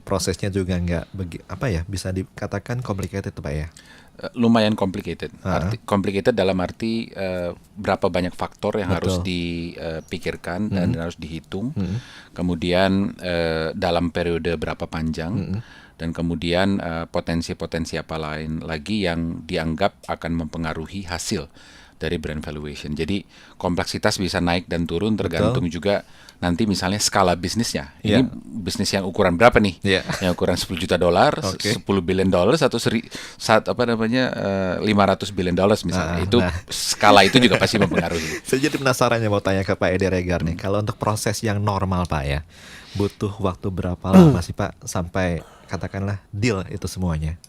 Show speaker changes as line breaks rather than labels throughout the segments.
Prosesnya juga nggak bisa dikatakan complicated Pak ya.
Lumayan complicated.
Ah,
Complicated dalam arti berapa banyak faktor yang harus
betul.
dipikirkan dan harus dihitung.
Mm,
Kemudian dalam periode berapa panjang,
mm,
dan kemudian potensi-potensi apa lain lagi yang dianggap akan mempengaruhi hasil dari brand valuation. Jadi kompleksitas bisa naik dan turun
betul.
tergantung juga nanti misalnya skala bisnisnya. Ini
Ya.
bisnis yang ukuran berapa nih?
Ya.
Yang ukuran 10 juta dolar,
Oke.
10 billion dollars atau 500 billion dollars misalnya. Itu
Nah,
skala itu juga pasti mempengaruhi.
saya jadi penasaran ya mau tanya ke Pak Edi Regar nih. Kalau untuk proses yang normal Pak ya, butuh waktu berapa lama sih Pak sampai katakanlah deal itu semuanya?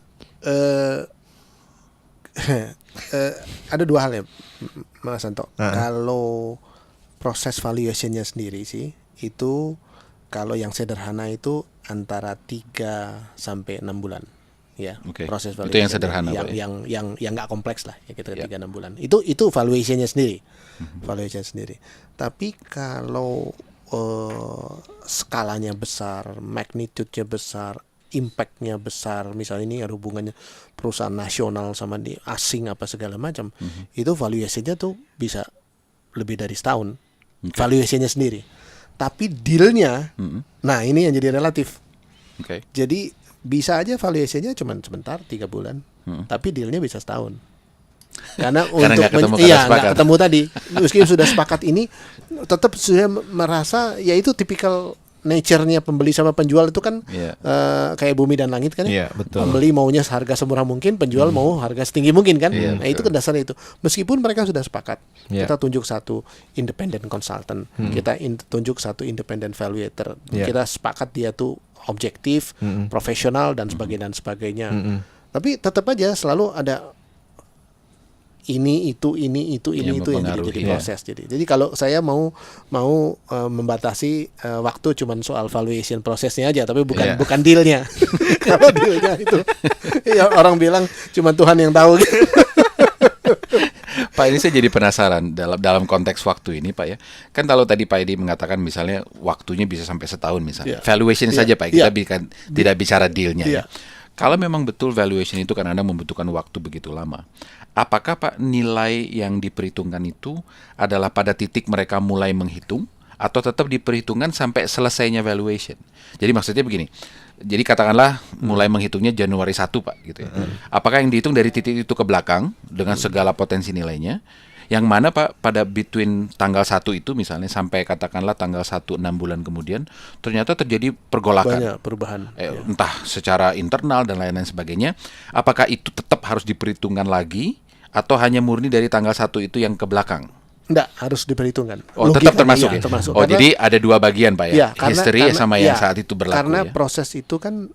Eh, ada dua hal ya, Mas Santo.
Ah,
Kalau proses valuationnya sendiri sih, itu kalau yang sederhana itu antara 3 sampai 6 bulan. Ya,
Oke.
proses
Itu yang
valuation
sederhana,
yang
Pak, ya?
yang nggak kompleks lah ya, kita
Ya.
3 6 bulan. Itu valuationnya sendiri. Valuation sendiri. Tapi kalau skalanya besar, magnitude-nya besar, impact-nya besar, misalnya ini ada hubungannya perusahaan nasional sama di asing apa segala macam, itu valuation-nya tuh bisa lebih dari setahun.
Oke.
Valuation-nya sendiri. Tapi deal-nya, nah ini yang jadi relatif.
Oke.
Jadi bisa aja valuation-nya cuma sebentar 3 bulan, tapi deal-nya bisa setahun. Karena
Karena
untuk
nggak ketemu kata sepakat.
nggak ketemu tadi, meskipun sudah sepakat ini, tetap sudah merasa ya itu tipikal nature-nya pembeli sama penjual itu kan
Iya.
kayak bumi dan langit kan
Iya,
ya.
betul.
Pembeli maunya harga semurah mungkin, penjual mau harga setinggi mungkin kan.
Iya,
Nah itu
betul.
kan dasarnya itu. Meskipun mereka sudah sepakat,
Iya.
kita tunjuk satu independent consultant, kita tunjuk satu independent valuator,
Iya.
kita sepakat dia tuh objektif, profesional dan sebagainya. Tapi tetap aja selalu ada ini itu
Yang
yang jadi
mempengaruhi.
proses. Jadi kalau saya mau membatasi waktu cuman soal valuation prosesnya aja, tapi
Iya.
bukan dealnya. Kalau dealnya itu ya orang bilang cuma Tuhan yang tahu.
Pak, ini saya jadi penasaran dalam konteks waktu ini, Pak ya. Kan kalau tadi Pak Edi mengatakan misalnya waktunya bisa sampai setahun misalnya.
Iya.
Valuation
Iya.
saja Pak, kita
Iya.
tidak bicara dealnya
Iya.
ya. Kalau memang betul valuation itu kan Anda membutuhkan waktu begitu lama. Apakah Pak nilai yang diperhitungkan itu adalah pada titik mereka mulai menghitung atau tetap diperhitungkan sampai selesainya valuation? Jadi maksudnya begini. Jadi katakanlah mulai menghitungnya Januari 1 Pak gitu ya. Apakah yang dihitung dari titik itu ke belakang dengan segala potensi nilainya? Yang mana Pak pada between tanggal 1 itu misalnya sampai katakanlah tanggal 1 6 bulan kemudian ternyata terjadi pergolakan.
Banyak perubahan.
Entah secara internal dan lain-lain sebagainya. Apakah itu tetap harus diperhitungkan lagi atau hanya murni dari tanggal 1 itu yang ke belakang?
Enggak, harus diperhitungkan.
Oh, tetap
Logikanya,
termasuk
iya,
ya?
termasuk.
Oh,
Karena-
jadi ada dua bagian Pak ya?
Iya,
History sama yang saat itu berlaku
karena
ya?
proses itu kan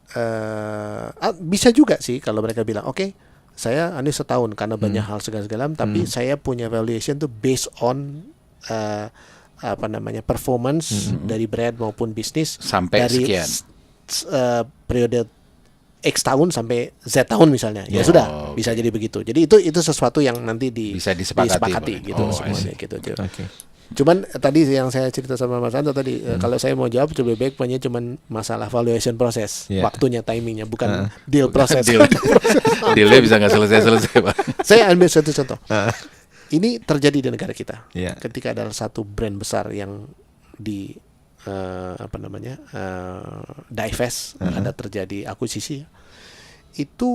bisa juga sih kalau mereka bilang, oke, saya ini setahun karena banyak hal segala-segala, tapi saya punya valuation tuh based on performance dari brand maupun bisnis
Sampai
dari
sekian.
periode X tahun sampai Z tahun misalnya. Ya
Oh,
sudah,
oke.
bisa jadi begitu. Jadi itu sesuatu yang nanti
Bisa disepakati,
gitu
oh, I
semuanya
see.
gitu.
Oke.
Cuman tadi yang saya cerita sama Mas Anto tadi, kalau saya mau jawab lebih baik punya cuman masalah valuation proses,
Iya.
waktunya, timingnya, bukan deal proses.
Deal. Dealnya bisa nggak selesai-selesai Pak.
Saya ambil satu contoh.
Ah,
Ini terjadi di negara kita.
Iya.
Ketika ada satu brand besar yang di divest, ada terjadi akuisisi, itu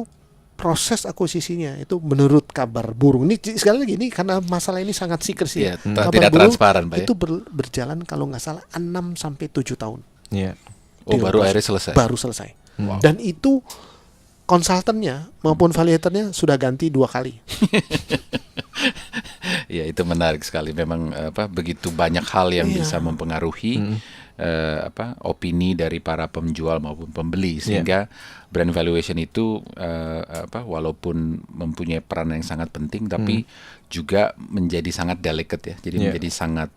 proses akuisisinya itu menurut kabar burung ini sekali lagi ini karena masalah ini sangat secrecy
Iya,
Kabar
tidak
burung
transparan, Pak, ya.
itu berjalan kalau nggak salah 6 sampai 7 tahun.
Iya.
Oh,
Deal
baru
proses.
akhirnya selesai.
Baru selesai.
Wow.
Dan itu konsultannya maupun valuatornya sudah ganti 2 kali.
Ya, itu menarik sekali. Memang begitu banyak hal yang
Iya.
bisa mempengaruhi opini dari para penjual maupun pembeli, sehingga brand valuation itu walaupun mempunyai peran yang sangat penting, tapi juga menjadi sangat delicate ya. Jadi
Iya.
menjadi sangat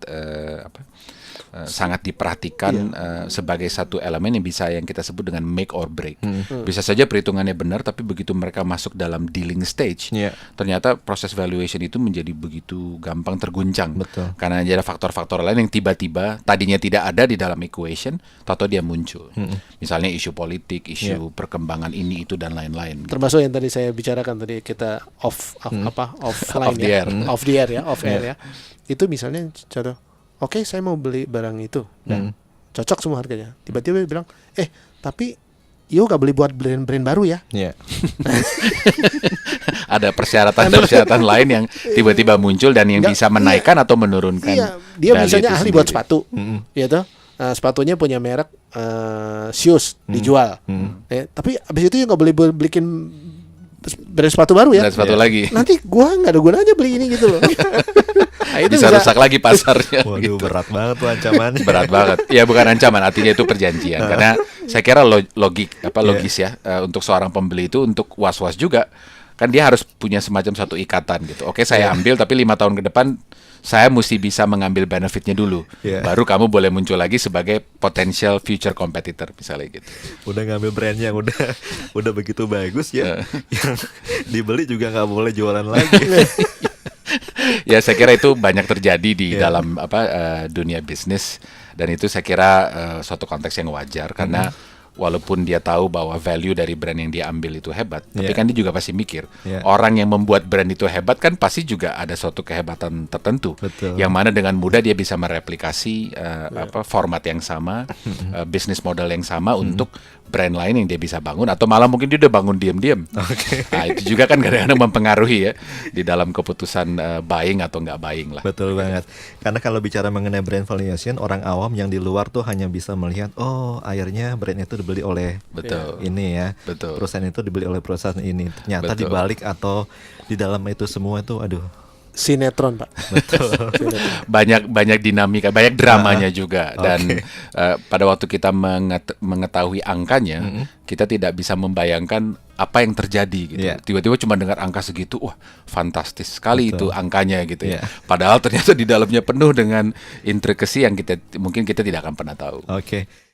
sangat diperhatikan sebagai satu elemen yang kita sebut dengan make or break. Bisa saja perhitungannya benar, tapi begitu mereka masuk dalam dealing stage, ternyata proses valuation itu menjadi begitu gampang terguncang.
Betul.
Karena ada faktor-faktor lain yang tiba-tiba tadinya tidak ada di dalam equation, atau dia muncul. Misalnya isu politik, isu perkembangan ini itu dan lain-lain.
Termasuk yang tadi saya bicarakan tadi, kita offline
Off the air.
off air ya. Itu misalnya contoh, oke, saya mau beli barang itu dan cocok semua harganya. Tiba-tiba dia bilang, tapi yo gak beli buat brand baru ya.
Iya.
Ada persyaratan lain yang tiba-tiba muncul dan yang bisa menaikkan atau menurunkan.
Iya, dia
value
misalnya
itu
ahli
sendiri.
buat sepatu, ya toh. Sepatunya punya merek shoes dijual. Tapi abis itu nggak boleh belikin brand sepatu baru ya.
Dan sepatu lagi.
Nanti gua nggak ada gunanya beli ini gitu loh. Nah, itu
bisa rusak lagi pasarnya.
Waduh,
gitu.
berat banget tuh ancamannya.
Berat banget. Ya bukan ancaman, artinya itu perjanjian. Karena saya kira logis ya untuk seorang pembeli itu untuk was-was juga. Kan dia harus punya semacam satu ikatan gitu. Oke, saya ambil, tapi 5 tahun ke depan saya mesti bisa mengambil benefitnya dulu. Baru kamu boleh muncul lagi sebagai potential future competitor misalnya gitu.
Udah ngambil brandnya yang udah begitu bagus ya, yang dibeli juga nggak boleh jualan lagi.
Ya saya kira itu banyak terjadi di dalam dunia bisnis, dan itu saya kira suatu konteks yang wajar karena walaupun dia tahu bahwa value dari brand yang dia ambil itu hebat, tapi kan dia juga pasti mikir orang yang membuat brand itu hebat kan pasti juga ada suatu kehebatan tertentu.
Betul.
Yang mana dengan mudah dia bisa mereplikasi format yang sama, bisnis model yang sama untuk brand lain yang dia bisa bangun, atau malah mungkin dia udah bangun diam-diam. Nah, itu juga kan kadang-kadang mempengaruhi ya di dalam keputusan buying atau nggak buying lah.
Betul banget. Karena kalau bicara mengenai brand valuation, orang awam yang di luar tuh hanya bisa melihat, oh akhirnya brand itu dibeli oleh ini ya.
Betul.
Perusahaan itu dibeli oleh perusahaan ini. Ternyata
Betul.
dibalik atau di dalam itu semua itu, aduh.
Sinetron, Pak.
Betul.
banyak dinamika, banyak dramanya juga, dan pada waktu kita mengetahui angkanya, kita tidak bisa membayangkan apa yang terjadi gitu. Tiba-tiba cuma dengar angka segitu, wah fantastis sekali itu angkanya gitu ya. Padahal ternyata di dalamnya penuh dengan intrikasi yang mungkin kita tidak akan pernah tahu.
Oke.